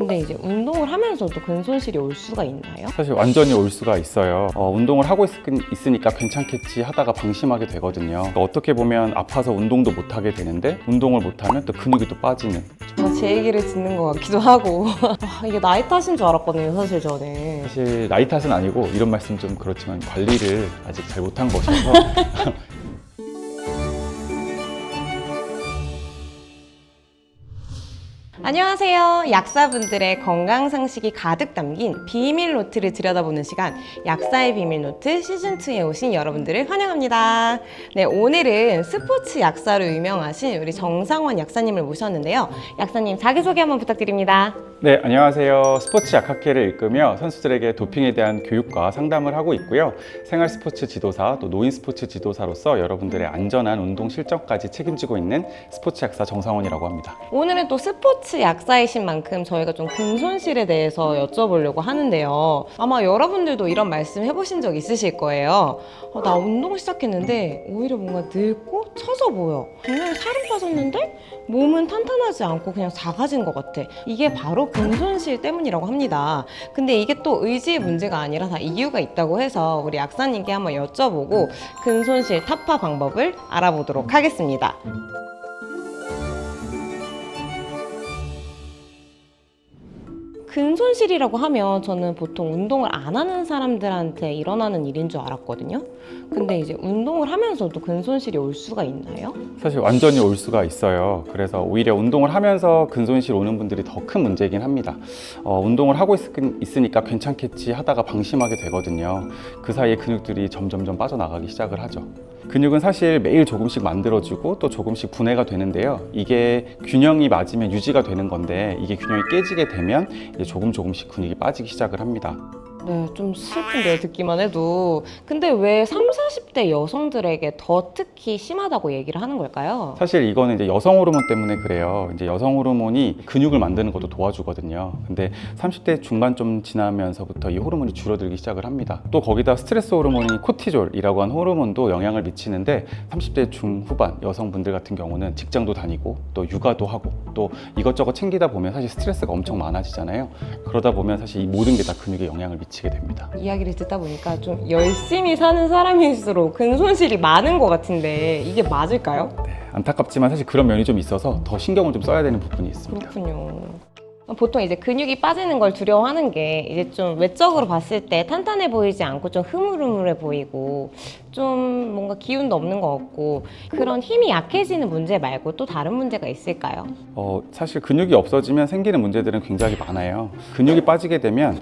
근데 이제 운동을 하면서도 근손실이 올 수가 있나요? 사실 완전히 올 수가 있어요. 운동을 하고 있으니까 괜찮겠지 하다가 방심하게 되거든요. 그러니까 어떻게 보면 아파서 운동도 못하게 되는데 운동을 못하면 또 근육이 또 빠지는. 정말 제 얘기를 듣는 것 같기도 하고 이게 나이 탓인 줄 알았거든요, 사실 저는. 사실 나이 탓은 아니고 이런 말씀 좀 그렇지만 관리를 아직 잘 못한 것이어서 안녕하세요. 약사분들의 건강 상식이 가득 담긴 비밀 노트를 들여다보는 시간, 약사의 비밀 노트 시즌2에 오신 여러분들을 환영합니다. 네, 오늘은 스포츠 약사로 유명하신 우리 정상원 약사님을 모셨는데요. 약사님 자기소개 한번 부탁드립니다. 네, 안녕하세요. 스포츠 약학회를 이끌며 선수들에게 도핑에 대한 교육과 상담을 하고 있고요. 생활 스포츠 지도사, 또 노인 스포츠 지도사로서 여러분들의 안전한 운동 실전까지 책임지고 있는 스포츠 약사 정상원이라고 합니다. 오늘은 또 스포츠 약사이신 만큼 저희가 좀 근손실에 대해서 여쭤보려고 하는데요. 아마 여러분들도 이런 말씀 해보신 적 있으실 거예요. 나 운동 시작했는데 오히려 뭔가 늙고 처져 보여. 분명히 살은 빠졌는데 몸은 탄탄하지 않고 그냥 작아진 것 같아. 이게 바로 근손실 때문이라고 합니다. 근데 이게 또 의지의 문제가 아니라 다 이유가 있다고 해서 우리 약사님께 한번 여쭤보고 근손실 타파 방법을 알아보도록 하겠습니다. 근손실이라고 하면 저는 보통 운동을 안 하는 사람들한테 일어나는 일인 줄 알았거든요. 근데 이제 운동을 하면서도 근손실이 올 수가 있나요? 사실 완전히 올 수가 있어요. 그래서 오히려 운동을 하면서 근손실 오는 분들이 더 큰 문제이긴 합니다. 운동을 하고 있으니까 괜찮겠지 하다가 방심하게 되거든요. 그 사이에 근육들이 점점점 빠져나가기 시작을 하죠. 근육은 사실 매일 조금씩 만들어지고 또 조금씩 분해가 되는데요. 이게 균형이 맞으면 유지가 되는 건데 이게 균형이 깨지게 되면 이제 조금씩 근육이 빠지기 시작을 합니다. 네, 좀 슬픈데요, 듣기만 해도. 근데 왜 30, 40대 여성들에게 더 특히 심하다고 얘기를 하는 걸까요? 사실 이거는 이제 여성 호르몬 때문에 그래요. 이제 여성 호르몬이 근육을 만드는 것도 도와주거든요. 근데 30대 중반 좀 지나면서부터 이 호르몬이 줄어들기 시작을 합니다. 또 거기다 스트레스 호르몬인 코티졸이라고 하는 호르몬도 영향을 미치는데 30대 중후반 여성분들 같은 경우는 직장도 다니고 또 육아도 하고 또 이것저것 챙기다 보면 사실 스트레스가 엄청 많아지잖아요. 그러다 보면 사실 이 모든 게 다 근육에 영향을 미치게 됩니다. 이야기를 듣다 보니까 좀 열심히 사는 사람일수록 근손실이 많은 것 같은데 이게 맞을까요? 네, 안타깝지만 사실 그런 면이 좀 있어서 더 신경을 좀 써야 되는 부분이 있습니다. 그렇군요. 보통 이제 근육이 빠지는 걸 두려워하는 게 이제 좀 외적으로 봤을 때 탄탄해 보이지 않고 좀 흐물흐물해 보이고 좀 뭔가 기운도 없는 것 같고 그런 힘이 약해지는 문제 말고 또 다른 문제가 있을까요? 사실 근육이 없어지면 생기는 문제들은 굉장히 많아요. 근육이 빠지게 되면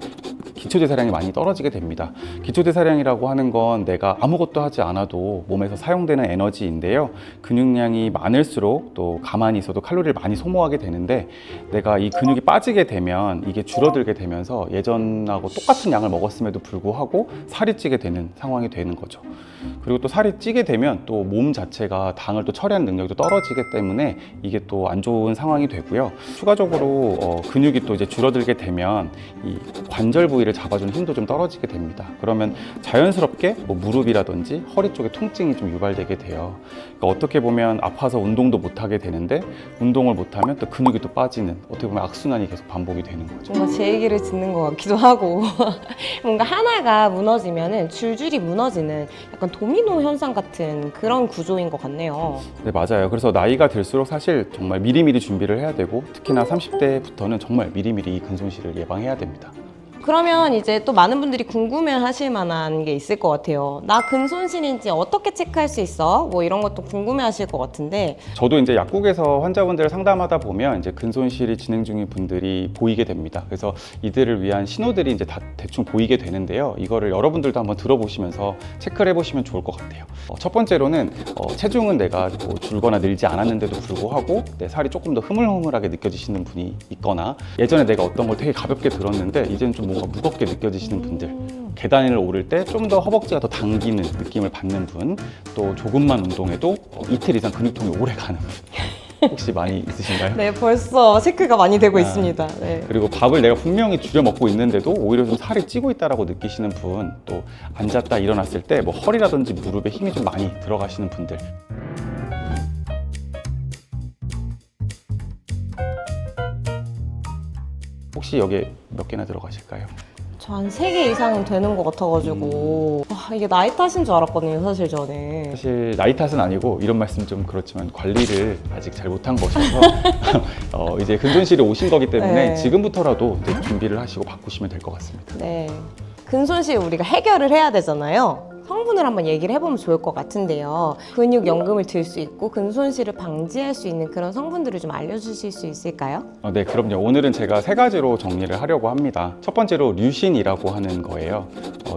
기초대사량이 많이 떨어지게 됩니다. 기초대사량이라고 하는 건 내가 아무것도 하지 않아도 몸에서 사용되는 에너지인데요. 근육량이 많을수록 또 가만히 있어도 칼로리를 많이 소모하게 되는데 내가 이 근육이 빠지게 되면 이게 줄어들게 되면서 예전하고 똑같은 양을 먹었음에도 불구하고 살이 찌게 되는 상황이 되는 거죠. 그리고 또 살이 찌게 되면 또 몸 자체가 당을 또 처리하는 능력도 떨어지기 때문에 이게 또 안 좋은 상황이 되고요. 추가적으로 근육이 또 이제 줄어들게 되면 이 관절 부위를 잡아주는 힘도 좀 떨어지게 됩니다. 그러면 자연스럽게 뭐 무릎이라든지 허리 쪽에 통증이 좀 유발되게 돼요. 그러니까 어떻게 보면 아파서 운동도 못하게 되는데 운동을 못하면 또 근육이 또 빠지는 어떻게 보면 악순환이 계속 반복이 되는 거죠. 뭔가 제 얘기를 듣는 것 같기도 하고 뭔가 하나가 무너지면은 줄줄이 무너지는 약간 도미노 현상 같은 그런 구조인 것 같네요. 네, 맞아요. 그래서 나이가 들수록 사실 정말 미리미리 준비를 해야 되고 특히나 30대부터는 정말 미리미리 이 근손실을 예방해야 됩니다. 그러면 이제 또 많은 분들이 궁금해 하실 만한 게 있을 것 같아요. 나 근손실인지 어떻게 체크할 수 있어? 뭐 이런 것도 궁금해 하실 것 같은데. 저도 이제 약국에서 환자분들을 상담하다 보면 이제 근손실이 진행 중인 분들이 보이게 됩니다. 그래서 이들을 위한 신호들이 이제 다 대충 보이게 되는데요. 이거를 여러분들도 한번 들어보시면서 체크를 해보시면 좋을 것 같아요. 첫 번째로는 체중은 내가 뭐 줄거나 늘지 않았는데도 불구하고 내 살이 조금 더 흐물흐물하게 느껴지시는 분이 있거나 예전에 내가 어떤 걸 되게 가볍게 들었는데 이제는 좀 뭔가 무겁게 느껴지시는 분들, 계단을 오를 때 좀 더 허벅지가 더 당기는 느낌을 받는 분, 또 조금만 운동해도 이틀 이상 근육통이 오래 가는 분 혹시 많이 있으신가요? 네, 벌써 체크가 많이 되고 있습니다. 네. 그리고 밥을 내가 분명히 줄여 먹고 있는데도 오히려 좀 살이 찌고 있다라고 느끼시는 분, 또 앉았다 일어났을 때 뭐 허리라든지 무릎에 힘이 좀 많이 들어가시는 분들. 혹시 여기에 몇 개나 들어가실까요? 저 한 3개 이상은 되는 것 같아가지고 와, 이게 나이 탓인 줄 알았거든요, 사실 저는. 사실 나이 탓은 아니고 이런 말씀 좀 그렇지만 관리를 아직 잘 못한 것이어서 이제 근손실이 오신 거기 때문에 네. 지금부터라도 이제 준비를 하시고 바꾸시면 될 것 같습니다. 네. 근손실 우리가 해결을 해야 되잖아요. 성분을 한번 얘기를 해보면 좋을 것 같은데요. 근육 연금을 들 수 있고 근손실을 방지할 수 있는 그런 성분들을 좀 알려주실 수 있을까요? 네, 그럼요. 오늘은 제가 3가지로 정리를 하려고 합니다. 첫 번째로 류신이라고 하는 거예요.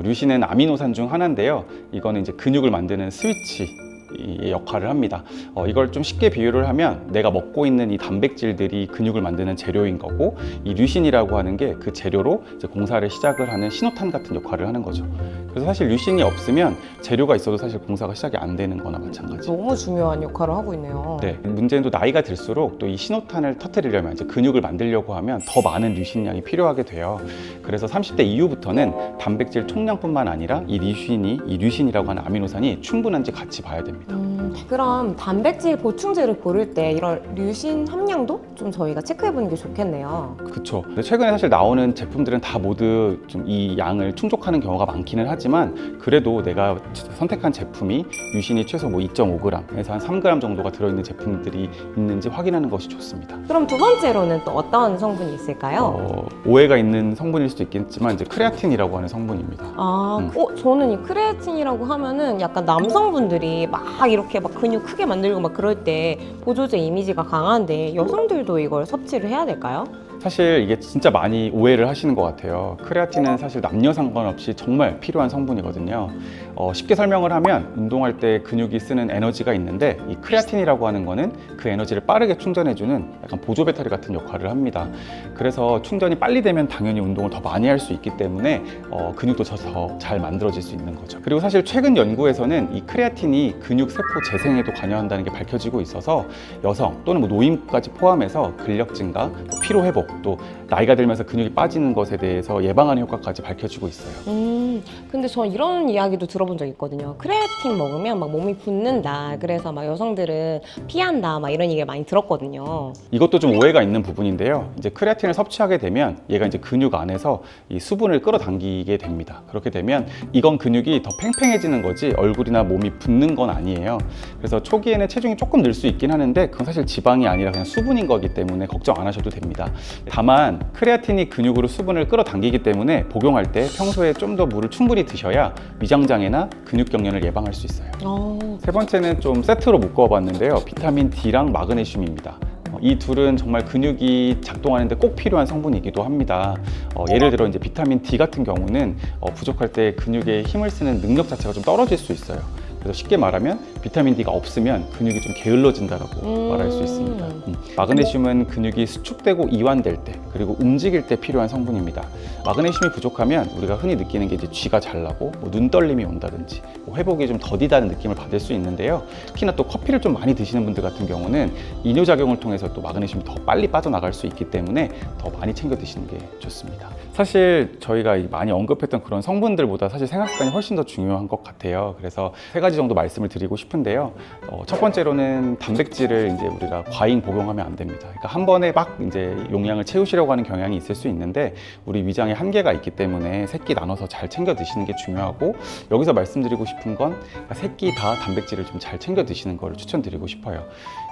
류신은 아미노산 중 하나인데요. 이거는 이제 근육을 만드는 스위치 이 역할을 합니다. 이걸 좀 쉽게 비유를 하면 내가 먹고 있는 이 단백질들이 근육을 만드는 재료인 거고, 이 류신이라고 하는 게 그 재료로 이제 공사를 시작을 하는 신호탄 같은 역할을 하는 거죠. 그래서 사실 류신이 없으면 재료가 있어도 사실 공사가 시작이 안 되는 거나 마찬가지. 너무 중요한 역할을 하고 있네요. 네, 문제는 또 나이가 들수록 또 이 신호탄을 터뜨리려면 이제 근육을 만들려고 하면 더 많은 류신량이 필요하게 돼요. 그래서 30대 이후부터는 단백질 총량뿐만 아니라 이 류신이라고 하는 아미노산이 충분한지 같이 봐야 됩니다. 그럼 단백질 보충제를 고를 때 이런 류신 함량도 좀 저희가 체크해보는 게 좋겠네요. 그렇죠. 최근에 사실 나오는 제품들은 다 모두 좀 이 양을 충족하는 경우가 많기는 하지만, 그래도 내가 선택한 제품이 류신이 최소 뭐 2.5g에서 한 3g 정도가 들어있는 제품들이 있는지 확인하는 것이 좋습니다. 그럼 두 번째로는 또 어떤 성분이 있을까요? 오해가 있는 성분일 수도 있겠지만 이제 크레아틴이라고 하는 성분입니다. 저는 이 크레아틴이라고 하면은 약간 남성분들이 막 이렇게 막 근육 크게 만들고 막 그럴 때 보조제 이미지가 강한데 여성들도 이걸 섭취를 해야 될까요? 사실 이게 진짜 많이 오해를 하시는 것 같아요. 크레아틴은 사실 남녀 상관없이 정말 필요한 성분이거든요. 쉽게 설명을 하면 운동할 때 근육이 쓰는 에너지가 있는데, 이 크레아틴이라고 하는 거는 그 에너지를 빠르게 충전해주는 약간 보조 배터리 같은 역할을 합니다. 그래서 충전이 빨리 되면 당연히 운동을 더 많이 할 수 있기 때문에 근육도 더 잘 만들어질 수 있는 거죠. 그리고 사실 최근 연구에서는 이 크레아틴이 근육 세포 재생에도 관여한다는 게 밝혀지고 있어서 여성 또는 뭐 노인까지 포함해서 근력 증가, 피로 회복, 또 나이가 들면서 근육이 빠지는 것에 대해서 예방하는 효과까지 밝혀지고 있어요. 근데 저 이런 이야기도 들어본 적 있거든요. 크레아틴 먹으면 막 몸이 붓는다. 그래서 막 여성들은 피한다. 막 이런 얘기를 많이 들었거든요. 이것도 좀 오해가 있는 부분인데요. 이제 크레아틴을 섭취하게 되면 얘가 이제 근육 안에서 이 수분을 끌어당기게 됩니다. 그렇게 되면 이건 근육이 더 팽팽해지는 거지 얼굴이나 몸이 붓는 건 아니에요. 그래서 초기에는 체중이 조금 늘 수 있긴 하는데 그건 사실 지방이 아니라 그냥 수분인 거기 때문에 걱정 안 하셔도 됩니다. 다만 크레아틴이 근육으로 수분을 끌어당기기 때문에 복용할 때 평소에 좀 더 물을 충분히 드셔야 위장장애나 근육 경련을 예방할 수 있어요. 세 번째는 좀 세트로 묶어봤는데요. 비타민 D랑 마그네슘입니다. 이 둘은 정말 근육이 작동하는데 꼭 필요한 성분이기도 합니다. 예를 들어 이제 비타민 D 같은 경우는 부족할 때 근육에 힘을 쓰는 능력 자체가 좀 떨어질 수 있어요. 그래서 쉽게 말하면 비타민 D가 없으면 근육이 좀 게을러진다라고 말할 수 있습니다. 마그네슘은 근육이 수축되고 이완될 때, 그리고 움직일 때 필요한 성분입니다. 마그네슘이 부족하면 우리가 흔히 느끼는 게 이제 쥐가 잘 나고 눈떨림이 온다든지 회복이 좀 더디다는 느낌을 받을 수 있는데요. 특히나 또 커피를 좀 많이 드시는 분들 같은 경우는 이뇨작용을 통해서 또 마그네슘이 더 빨리 빠져나갈 수 있기 때문에 더 많이 챙겨 드시는 게 좋습니다. 사실 저희가 많이 언급했던 그런 성분들보다 사실 생활습관이 훨씬 더 중요한 것 같아요. 그래서 3가지 정도 말씀을 드리고 싶은데요. 첫 번째로는 단백질을 이제 우리가 과잉 복용하면 안 됩니다. 그러니까 한 번에 막 이제 용량을 채우시려고 하는 경향이 있을 수 있는데 우리 위장에 한계가 있기 때문에 세 끼 나눠서 잘 챙겨 드시는 게 중요하고, 여기서 말씀드리고 싶은 건 세 끼 다 단백질을 좀 잘 챙겨 드시는 걸 추천드리고 싶어요.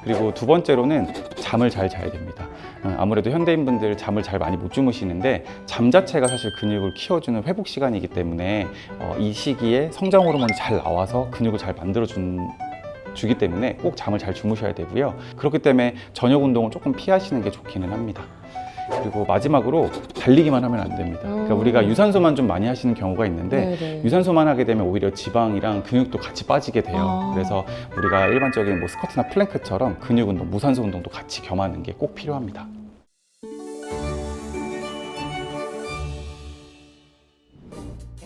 그리고 두 번째로는 잠을 잘 자야 됩니다. 아무래도 현대인분들 잠을 잘 많이 못 주무시는데 잠 자체가 사실 근육을 키워주는 회복 시간이기 때문에 이 시기에 성장 호르몬이 잘 나와서 근육을 잘 만들어주기 때문에 꼭 잠을 잘 주무셔야 되고요. 그렇기 때문에 저녁 운동을 조금 피하시는 게 좋기는 합니다. 그리고 마지막으로 달리기만 하면 안 됩니다. 그러니까 우리가 유산소만 좀 많이 하시는 경우가 있는데 네네. 유산소만 하게 되면 오히려 지방이랑 근육도 같이 빠지게 돼요. 그래서 우리가 일반적인 뭐 스쿼트나 플랭크처럼 근육 운동, 무산소 운동도 같이 겸하는 게 꼭 필요합니다.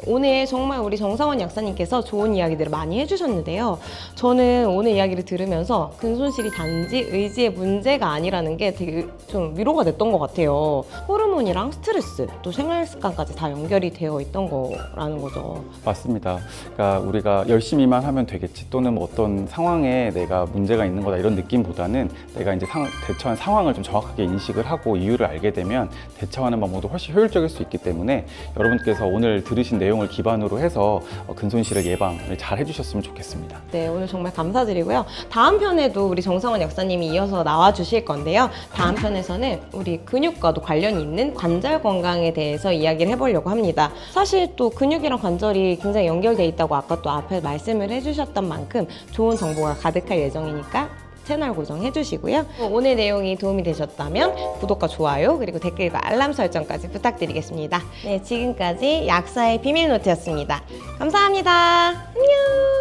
오늘 정말 우리 정상원 약사님께서 좋은 이야기들을 많이 해주셨는데요. 저는 오늘 이야기를 들으면서 근손실이 단지 의지의 문제가 아니라는 게 되게 좀 위로가 됐던 것 같아요. 호르몬이랑 스트레스, 또 생활 습관까지 다 연결이 되어 있던 거라는 거죠. 맞습니다. 그러니까 우리가 열심히만 하면 되겠지, 또는 뭐 어떤 상황에 내가 문제가 있는 거다 이런 느낌보다는 내가 이제 대처한 상황을 좀 정확하게 인식을 하고 이유를 알게 되면 대처하는 방법도 훨씬 효율적일 수 있기 때문에 여러분께서 오늘 들으신 내용을 기반으로 해서 근손실의 예방을 잘 해주셨으면 좋겠습니다. 네, 오늘 정말 감사드리고요. 다음 편에도 우리 정상원 약사님이 이어서 나와 주실 건데요. 다음 편에서는 우리 근육과도 관련이 있는 관절 건강에 대해서 이야기를 해보려고 합니다. 사실 또 근육이랑 관절이 굉장히 연결돼 있다고 아까 또 앞에 말씀을 해주셨던 만큼 좋은 정보가 가득할 예정이니까 채널 고정해 주시고요. 오늘 내용이 도움이 되셨다면 구독과 좋아요, 그리고 댓글과 알람 설정까지 부탁드리겠습니다. 네, 지금까지 약사의 비밀노트였습니다. 감사합니다. 안녕.